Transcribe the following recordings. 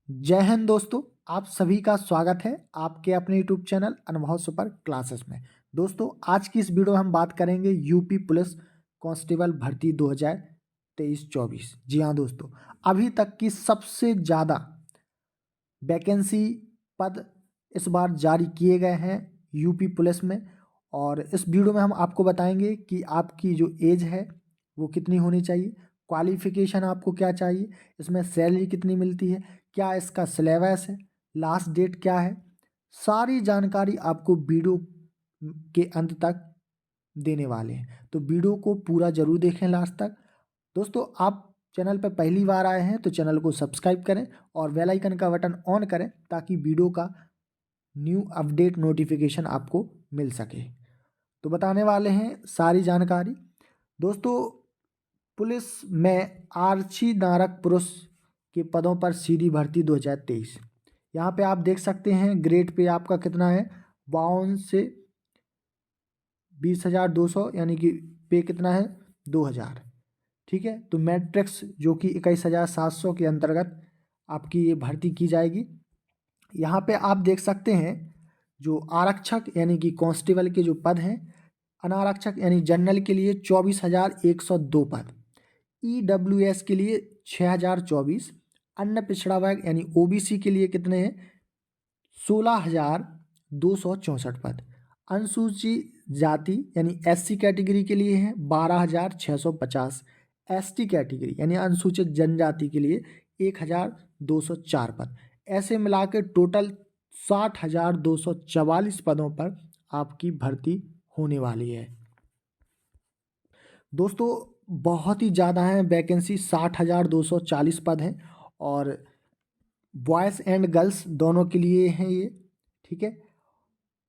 जय हिंद दोस्तों। आप सभी का स्वागत है आपके अपने यूट्यूब चैनल अनुभव सुपर क्लासेस में। दोस्तों आज की इस वीडियो में हम बात करेंगे यूपी पुलिस कांस्टेबल भर्ती 2023-24। जी हाँ दोस्तों, अभी तक की सबसे ज़्यादा वैकेंसी पद इस बार जारी किए गए हैं यूपी पुलिस में। और इस वीडियो में हम आपको बताएंगे कि आपकी जो एज है वो कितनी होनी चाहिए, क्वालिफिकेशन आपको क्या चाहिए, इसमें सैलरी कितनी मिलती है, क्या इसका सिलेबस है, लास्ट डेट क्या है। सारी जानकारी आपको वीडियो के अंत तक देने वाले हैं, तो वीडियो को पूरा जरूर देखें लास्ट तक। दोस्तों आप चैनल पर पहली बार आए हैं तो चैनल को सब्सक्राइब करें और बेल आइकन का बटन ऑन करें ताकि वीडियो का न्यू अपडेट नोटिफिकेशन आपको मिल सके। तो बताने वाले हैं सारी जानकारी। दोस्तों पुलिस में आरक्षी नारक पुरुष के पदों पर सीधी भर्ती 2023। यहाँ पे आप देख सकते हैं ग्रेड पे आपका कितना है, 52 से 20,200, यानी कि पे कितना है 2,000। ठीक है, तो मैट्रिक्स जो कि 21,700 के अंतर्गत आपकी ये भर्ती की जाएगी। यहाँ पे आप देख सकते हैं जो आरक्षक यानी कि कांस्टेबल के जो पद हैं, अनारक्षक यानी जनरल के लिए 24,102 पद, ईडब्ल्यूएस के लिए 6,024, अन्य पिछड़ा वर्ग यानी ओबीसी के लिए कितने हैं 16,264 पद, अनुसूचित जाति यानी एससी कैटेगरी के लिए हैं 12,650, एसटी कैटेगरी यानी अनुसूचित जनजाति के लिए 1,204 पद। ऐसे मिला के टोटल 60,244 पदों पर आपकी भर्ती होने वाली है। दोस्तों बहुत ही ज़्यादा है वैकेंसी, 60,240 पद हैं और बॉयज़ एंड गर्ल्स दोनों के लिए हैं ये। ठीक है,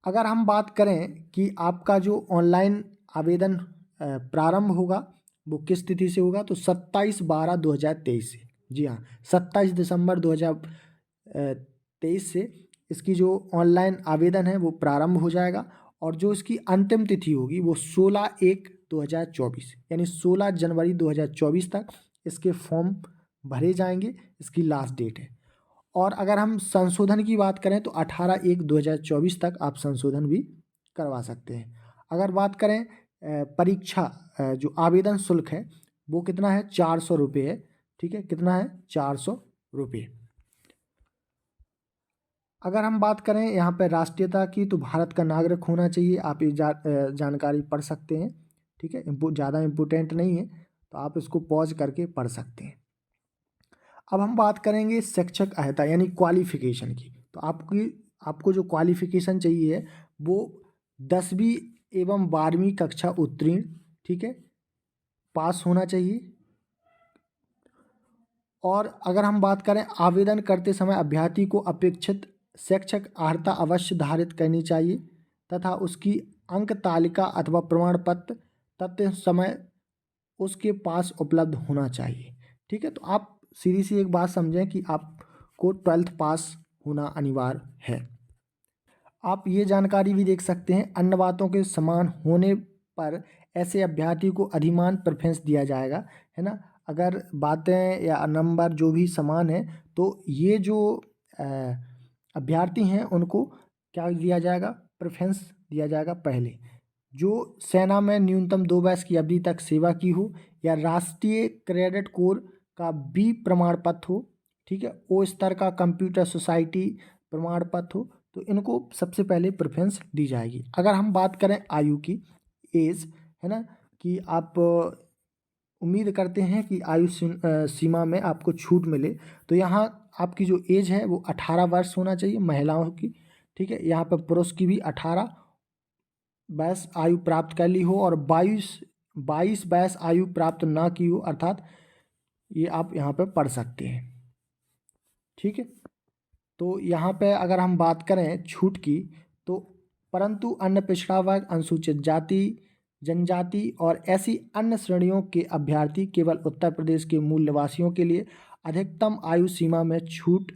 अगर हम बात करें कि आपका जो ऑनलाइन आवेदन प्रारंभ होगा वो किस तिथि से होगा, तो 27/12/2023 से। जी हाँ, 27 दिसंबर 2023 से इसकी जो ऑनलाइन आवेदन है वो प्रारंभ हो जाएगा। और जो इसकी अंतिम तिथि होगी वो 16/1/2024 यानी 16 जनवरी 2024 तक इसके फॉर्म भरे जाएंगे, इसकी लास्ट डेट है। और अगर हम संशोधन की बात करें तो 18/1/2024 तक आप संशोधन भी करवा सकते हैं। अगर बात करें परीक्षा जो आवेदन शुल्क है वो कितना है 400 रुपये है। ठीक है, कितना है 400 रुपये। अगर हम बात करें यहाँ पर राष्ट्रीयता की तो भारत का नागरिक होना चाहिए। आप ये जानकारी पढ़ सकते हैं। ठीक है, ज़्यादा इम्पोर्टेंट नहीं है तो आप इसको पॉज करके पढ़ सकते हैं। अब हम बात करेंगे शिक्षक अहता यानी क्वालिफिकेशन की। तो आपको जो क्वालिफिकेशन चाहिए वो 10वीं एवं 12वीं कक्षा उत्तीर्ण, ठीक है, पास होना चाहिए। और अगर हम बात करें आवेदन करते समय अभ्यर्थी को अपेक्षित शैक्षिक अर्हता अवश्य धारित करनी चाहिए तथा उसकी अंक तालिका अथवा प्रमाण पत्र तत्व समय उसके पास उपलब्ध होना चाहिए। ठीक है, तो आप सीधी सी एक बात समझें कि आपको 12th पास होना अनिवार्य है। आप ये जानकारी भी देख सकते हैं, अन्य बातों के समान होने पर ऐसे अभ्यर्थी को अधिमान प्रेफरेंस दिया जाएगा, है ना। अगर बातें या नंबर जो भी समान है तो ये जो अभ्यर्थी हैं उनको क्या दिया जाएगा, प्रेफरेंस दिया जाएगा पहले। जो सेना में न्यूनतम 2 वर्ष की अवधि तक सेवा की हो या राष्ट्रीय क्रेडिट कोर का बी प्रमाण पत्र हो, ठीक है, ओ स्तर का कंप्यूटर सोसाइटी प्रमाण पत्र हो, तो इनको सबसे पहले प्रेफरेंस दी जाएगी। अगर हम बात करें आयु की, एज, है ना, कि आप उम्मीद करते हैं कि आयु सीमा में आपको छूट मिले, तो यहाँ आपकी जो एज है वो 18 वर्ष होना चाहिए महिलाओं की। ठीक है, यहाँ पर पुरुष की भी 18 वर्ष आयु प्राप्त कर ली हो और 22 वर्ष आयु प्राप्त ना की हो, अर्थात ये आप यहाँ पर पढ़ सकते हैं। ठीक है, तो यहाँ पे अगर हम बात करें छूट की तो परंतु अन्य पिछड़ा वर्ग, अनुसूचित जाति, जनजाति और ऐसी अन्य श्रेणियों के अभ्यर्थी केवल उत्तर प्रदेश के मूल निवासियों के लिए अधिकतम आयु सीमा में छूट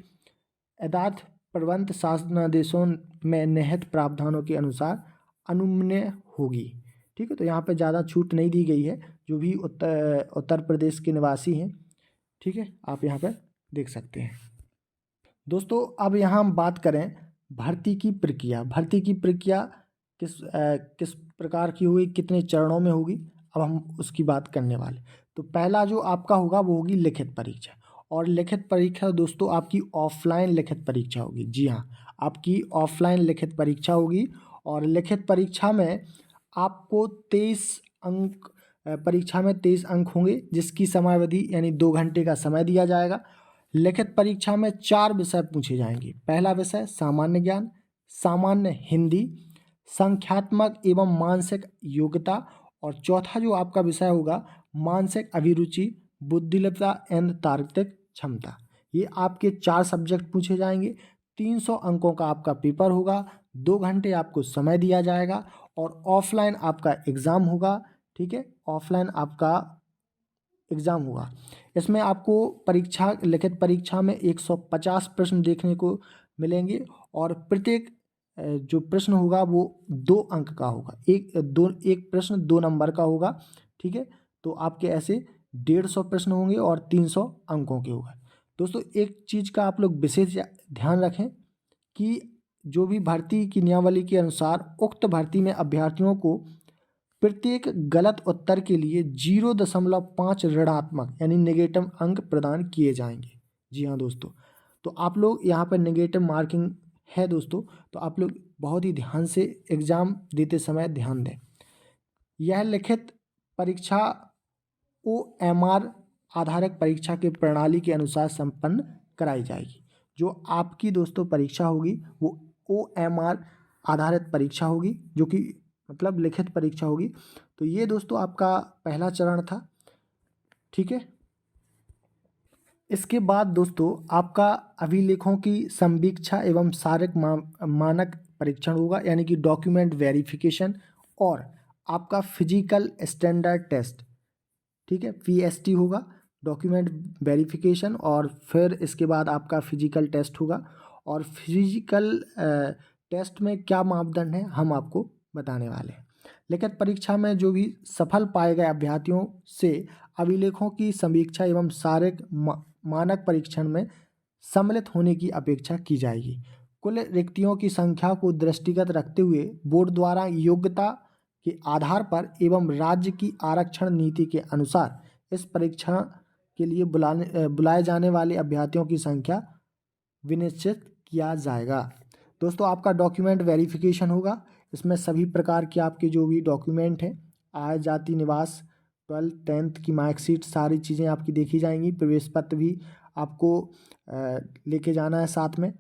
यथार्थ प्रबंध शासनादेशों में निहित प्रावधानों के अनुसार अनुमन्य होगी। ठीक है, तो यहाँ पे ज़्यादा छूट नहीं दी गई है जो भी उत्तर प्रदेश के निवासी हैं। ठीक है, आप यहाँ पर देख सकते हैं। दोस्तों अब यहाँ हम बात करें भर्ती की प्रक्रिया। भर्ती की प्रक्रिया किस प्रकार की होगी, कितने चरणों में होगी, अब हम उसकी बात करने वाले। तो पहला जो आपका होगा वो होगी लिखित परीक्षा। और लिखित परीक्षा दोस्तों आपकी ऑफलाइन लिखित परीक्षा होगी। जी हाँ, आपकी ऑफलाइन लिखित परीक्षा होगी। और लिखित परीक्षा में आपको 23 अंक परीक्षा में 23 अंक होंगे, जिसकी समयावधि यानी 2 घंटे का समय दिया जाएगा। लिखित परीक्षा में 4 विषय पूछे जाएंगे। पहला विषय सामान्य ज्ञान, सामान्य हिंदी, संख्यात्मक एवं मानसिक योग्यता, और चौथा जो आपका विषय होगा मानसिक अभिरुचि, बुद्धिमत्ता एंड तार्किक क्षमता। ये आपके 4 सब्जेक्ट पूछे जाएंगे। 300 अंकों का आपका पेपर होगा। 2 घंटे आपको समय दिया जाएगा और ऑफलाइन आपका एग्ज़ाम होगा। ठीक है, ऑफलाइन आपका एग्ज़ाम होगा। इसमें आपको लिखित परीक्षा में 150 प्रश्न देखने को मिलेंगे और प्रत्येक जो प्रश्न होगा वो 2 अंक का होगा। एक प्रश्न 2 नंबर का होगा। ठीक है, तो आपके ऐसे 150 प्रश्न होंगे और 300 अंकों के होगा। दोस्तों एक चीज़ का आप लोग विशेष ध्यान रखें कि जो भी भर्ती की नियमावली के अनुसार उक्त भर्ती में अभ्यर्थियों को प्रत्येक गलत उत्तर के लिए 0.5 ऋणात्मक यानी नेगेटिव अंक प्रदान किए जाएंगे। जी हाँ दोस्तों, तो आप लोग यहाँ पर नेगेटिव मार्किंग है दोस्तों, तो आप लोग बहुत ही ध्यान से एग्ज़ाम देते समय ध्यान दें। यह लिखित परीक्षा OMR आधारित परीक्षा के प्रणाली के अनुसार संपन्न कराई जाएगी। जो आपकी दोस्तों परीक्षा होगी वो OMR आधारित परीक्षा होगी, जो कि मतलब लिखित परीक्षा होगी। तो ये दोस्तों आपका पहला चरण था। ठीक है, इसके बाद दोस्तों आपका अभिलेखों की संवीक्षा एवं शारीरिक मानक परीक्षण होगा, यानी कि डॉक्यूमेंट वेरिफिकेशन, और आपका फिजिकल स्टैंडर्ड टेस्ट। ठीक है, PST होगा, डॉक्यूमेंट वेरिफिकेशन, और फिर इसके बाद आपका फिजिकल टेस्ट होगा। और फिजिकल टेस्ट में क्या मापदंड है हम आपको बताने वाले हैं। लिखित परीक्षा में जो भी सफल पाए गए अभ्यर्थियों से अभिलेखों की समीक्षा एवं शारीरिक मानक परीक्षण में सम्मिलित होने की अपेक्षा की जाएगी। कुल रिक्तियों की संख्या को दृष्टिगत रखते हुए बोर्ड द्वारा योग्यता के आधार पर एवं राज्य की आरक्षण नीति के अनुसार इस परीक्षा के लिए बुलाए जाने वाले अभ्यर्थियों की संख्या विनिश्चित किया जाएगा। दोस्तों आपका डॉक्यूमेंट वेरिफिकेशन होगा। इसमें सभी प्रकार के आपके जो भी डॉक्यूमेंट हैं, आय, जाति, निवास, 12th 10th की मार्कशीट, सारी चीज़ें आपकी देखी जाएंगी। प्रवेश पत्र भी आपको लेके जाना है साथ में।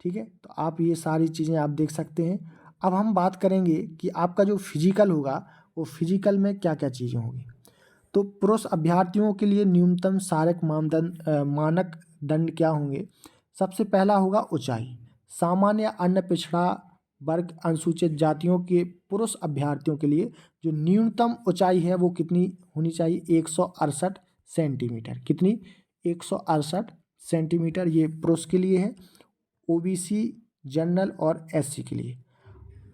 ठीक है, तो आप ये सारी चीज़ें आप देख सकते हैं। अब हम बात करेंगे कि आपका जो फिजिकल होगा वो फिजिकल में क्या क्या चीज़ें होंगी। तो पुरुष अभ्यर्थियों के लिए न्यूनतम शारीरिक मानक दंड क्या होंगे। सबसे पहला होगा ऊंचाई। सामान्य अन्य पिछड़ा वर्ग अनुसूचित जातियों के पुरुष अभ्यर्थियों के लिए जो न्यूनतम ऊंचाई है वो कितनी होनी चाहिए, 168 सेंटीमीटर। कितनी, 168 सेंटीमीटर, ये पुरुष के लिए है। OBC, जनरल और SC के लिए।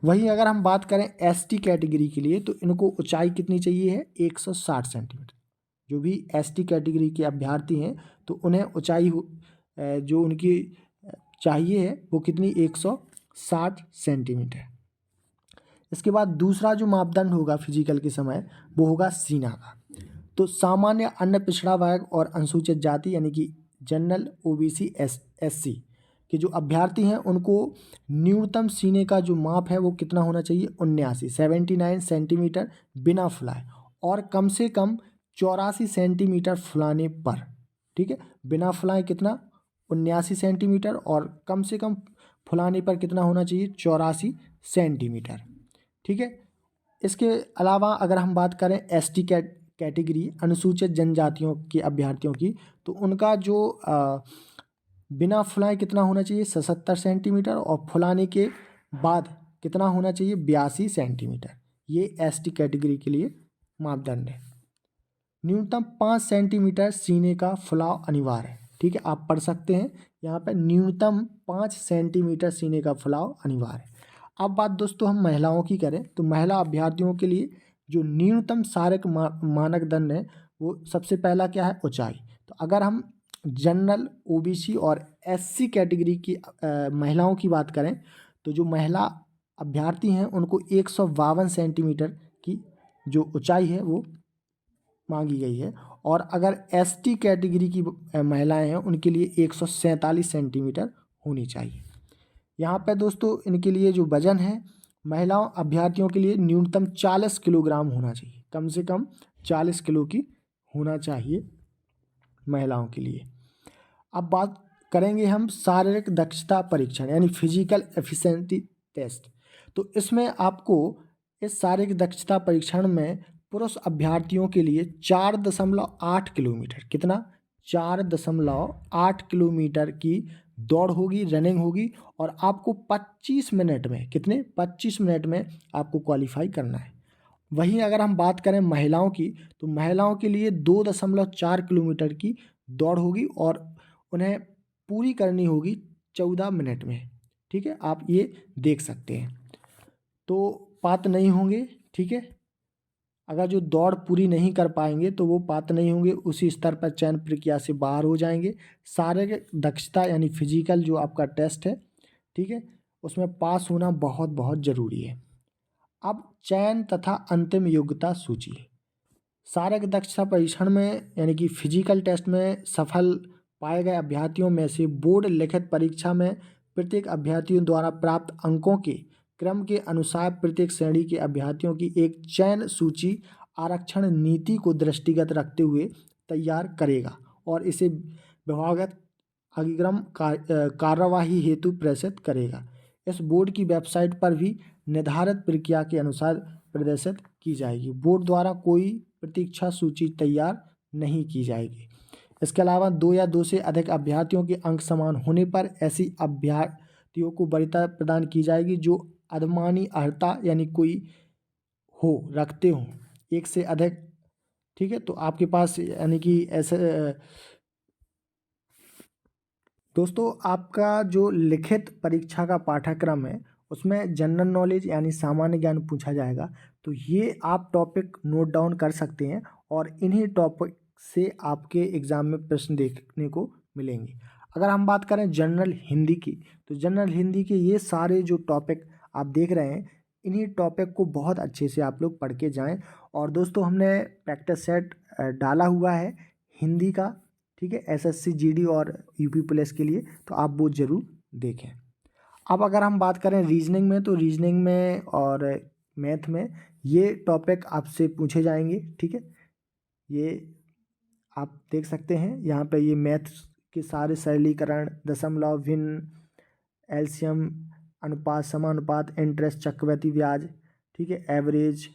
वहीं अगर हम बात करें ST कैटेगरी के लिए तो इनको ऊंचाई कितनी चाहिए है, 160 सेंटीमीटर। जो भी ST कैटेगरी के अभ्यर्थी हैं तो उन्हें ऊंचाई जो उनकी चाहिए है वो कितनी, 160 सेंटीमीटर। इसके बाद दूसरा जो मापदंड होगा फिजिकल के समय वो होगा सीना का। तो सामान्य अन्य पिछड़ा वर्ग और अनुसूचित जाति यानी कि जनरल, OBC, SC के जो अभ्यर्थी हैं उनको न्यूनतम सीने का जो माप है वो कितना होना चाहिए, 79 सेंटीमीटर बिना फुलाए, और कम से कम 84 सेंटीमीटर फुलाने पर। ठीक है, बिना फुलाए कितना, 79 सेंटीमीटर, और कम से कम फुलाने पर कितना होना चाहिए, 84 सेंटीमीटर। ठीक है, इसके अलावा अगर हम बात करें ST कैटेगरी अनुसूचित जनजातियों के अभ्यर्थियों की, तो उनका जो बिना फुलाए कितना होना चाहिए, 77 सेंटीमीटर, और फुलाने के बाद कितना होना चाहिए, 82 सेंटीमीटर। ये ST कैटेगरी के लिए मापदंड है। न्यूनतम 5 सेंटीमीटर सीने का फुलाव अनिवार्य है। ठीक है, आप पढ़ सकते हैं यहाँ पर न्यूनतम 5 सेंटीमीटर सीने का फुलाव अनिवार्य है। अब बात दोस्तों हम महिलाओं की करें तो महिला अभ्यर्थियों के लिए जो न्यूनतम शारीरिक मानक दंड है वो सबसे पहला क्या है, ऊंचाई। तो अगर हम जनरल, OBC और SC कैटेगरी की महिलाओं की बात करें तो जो महिला अभ्यर्थी हैं उनको 152 सेंटीमीटर की जो ऊंचाई है वो मांगी गई है। और अगर ST कैटेगरी की महिलाएं हैं उनके लिए 147 सेंटीमीटर होनी चाहिए। यहाँ पे दोस्तों इनके लिए जो वजन है महिलाओं अभ्यर्थियों के लिए न्यूनतम 40 किलोग्राम होना चाहिए, कम से कम 40 किलो की होना चाहिए महिलाओं के लिए। अब बात करेंगे हम शारीरिक दक्षता परीक्षण यानी फिजिकल एफिशिएंसी टेस्ट। तो इसमें आपको इस शारीरिक दक्षता परीक्षण में पुरुष अभ्यर्थियों के लिए 4.8 किलोमीटर, कितना 4.8 किलोमीटर की दौड़ होगी, रनिंग होगी, और आपको 25 मिनट में, कितने 25 मिनट में आपको क्वालिफाई करना है। वहीं अगर हम बात करें महिलाओं की तो महिलाओं के लिए 2.4 किलोमीटर की दौड़ होगी और उन्हें पूरी करनी होगी 14 मिनट में। ठीक है, आप ये देख सकते हैं। तो पात्र नहीं होंगे, ठीक है, अगर जो दौड़ पूरी नहीं कर पाएंगे तो वो पात्र नहीं होंगे, उसी स्तर पर चयन प्रक्रिया से बाहर हो जाएंगे। शारीरिक दक्षता यानी फिजिकल जो आपका टेस्ट है, ठीक है, उसमें पास होना बहुत बहुत ज़रूरी है। अब चयन तथा अंतिम योग्यता सूची। शारीरिक दक्षता परीक्षण में यानी कि फिजिकल टेस्ट में सफल पाए गए अभ्यर्थियों में से बोर्ड लिखित परीक्षा में प्रत्येक अभ्यर्थियों द्वारा प्राप्त अंकों के क्रम के अनुसार प्रत्येक श्रेणी के अभ्यर्थियों की एक चयन सूची आरक्षण नीति को दृष्टिगत रखते हुए तैयार करेगा और इसे विभागत अग्रिम कार्यवाही हेतु प्रेषित करेगा। इस बोर्ड की वेबसाइट पर भी निर्धारित प्रक्रिया के अनुसार प्रदर्शित की जाएगी। बोर्ड द्वारा कोई प्रतीक्षा सूची तैयार नहीं की जाएगी। इसके अलावा 2 या 2 से अधिक अभ्यर्थियों के अंक समान होने पर ऐसी अभ्यर्थियों को वरीयता प्रदान की जाएगी जो अधिमानी अर्हता यानी कोई हो रखते हो एक से अधिक। ठीक है, तो आपके पास यानी कि ऐसे दोस्तों आपका जो लिखित परीक्षा का पाठ्यक्रम है उसमें जनरल नॉलेज यानी सामान्य ज्ञान पूछा जाएगा। तो ये आप टॉपिक नोट डाउन कर सकते हैं और इन्हीं टॉपिक से आपके एग्ज़ाम में प्रश्न देखने को मिलेंगे। अगर हम बात करें जनरल हिंदी की तो जनरल हिंदी के ये सारे जो टॉपिक आप देख रहे हैं इन्हीं टॉपिक को बहुत अच्छे से आप लोग पढ़ के जाएं। और दोस्तों हमने प्रैक्टिस सेट डाला हुआ है हिंदी का, ठीक है, SSC GD और UP पुलिस के लिए, तो आप वो ज़रूर देखें। अब अगर हम बात करें रीजनिंग में तो रीजनिंग में और मैथ में ये टॉपिक आपसे पूछे जाएंगे। ठीक है, ये आप देख सकते हैं यहाँ पे ये मैथ के सारे सरलीकरण, दशमलव, भिन्न, एलसीएम, अनुपात, समानुपात, इंटरेस्ट, चक्रवृद्धि ब्याज, ठीक है, एवरेज,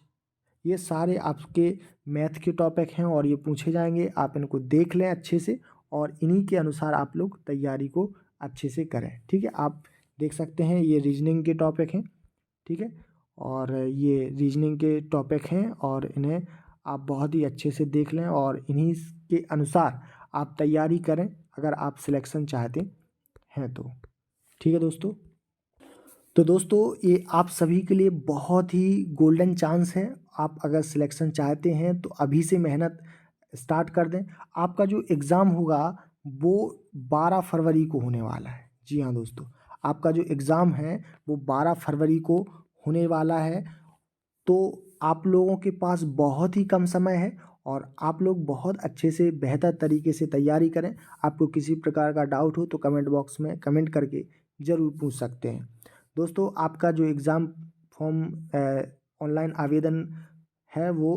ये सारे आपके मैथ के टॉपिक हैं और ये पूछे जाएंगे। आप इनको देख लें अच्छे से और इन्हीं के अनुसार आप लोग तैयारी को अच्छे से करें। ठीक है, आप देख सकते हैं ये रीजनिंग के टॉपिक हैं। ठीक है, और ये रीजनिंग के टॉपिक हैं और इन्हें आप बहुत ही अच्छे से देख लें और इन्हीं के अनुसार आप तैयारी करें अगर आप सिलेक्शन चाहते हैं तो। ठीक है दोस्तों, तो दोस्तों ये आप सभी के लिए बहुत ही गोल्डन चांस है। आप अगर सिलेक्शन चाहते हैं तो अभी से मेहनत स्टार्ट कर दें। आपका जो एग्ज़ाम होगा वो 12 फरवरी को होने वाला है। जी हाँ दोस्तों, आपका जो एग्ज़ाम है वो 12 फरवरी को होने वाला है। तो आप लोगों के पास बहुत ही कम समय है और आप लोग बहुत अच्छे से बेहतर तरीके से तैयारी करें। आपको किसी प्रकार का डाउट हो तो कमेंट बॉक्स में कमेंट करके ज़रूर पूछ सकते हैं। दोस्तों आपका जो एग्ज़ाम फॉर्म ऑनलाइन आवेदन है वो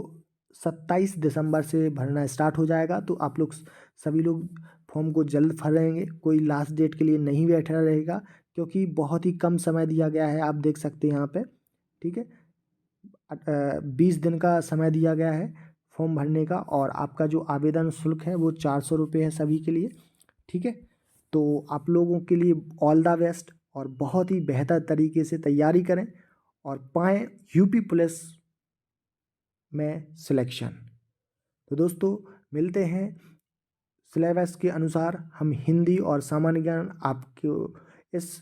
27 दिसंबर से भरना स्टार्ट हो जाएगा। तो आप लोग सभी लोग फॉर्म को जल्द भरेंगे, कोई लास्ट डेट के लिए नहीं बैठा रहेगा क्योंकि बहुत ही कम समय दिया गया है। आप देख सकते हैं यहाँ पे, ठीक है, 20 दिन का समय दिया गया है फॉर्म भरने का और आपका जो आवेदन शुल्क है वो 400 रुपये है सभी के लिए। ठीक है, तो आप लोगों के लिए ऑल द बेस्ट और बहुत ही बेहतर तरीके से तैयारी करें और पाएँ यूपी पुलिस में सिलेक्शन। तो दोस्तों मिलते हैं सिलेबस के अनुसार। हम हिंदी और सामान्य ज्ञान आपको इस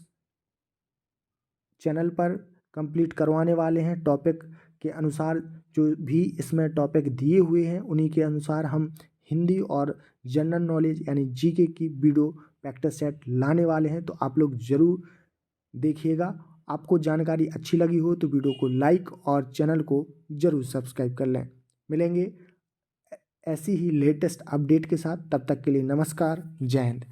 चैनल पर कंप्लीट करवाने वाले हैं। टॉपिक के अनुसार जो भी इसमें टॉपिक दिए हुए हैं उन्हीं के अनुसार हम हिंदी और जनरल नॉलेज यानी जीके की वीडियो फैक्टर सेट लाने वाले हैं, तो आप लोग ज़रूर देखिएगा। आपको जानकारी अच्छी लगी हो तो वीडियो को लाइक और चैनल को ज़रूर सब्सक्राइब कर लें। मिलेंगे ऐसी ही लेटेस्ट अपडेट के साथ, तब तक के लिए नमस्कार, जय हिंद।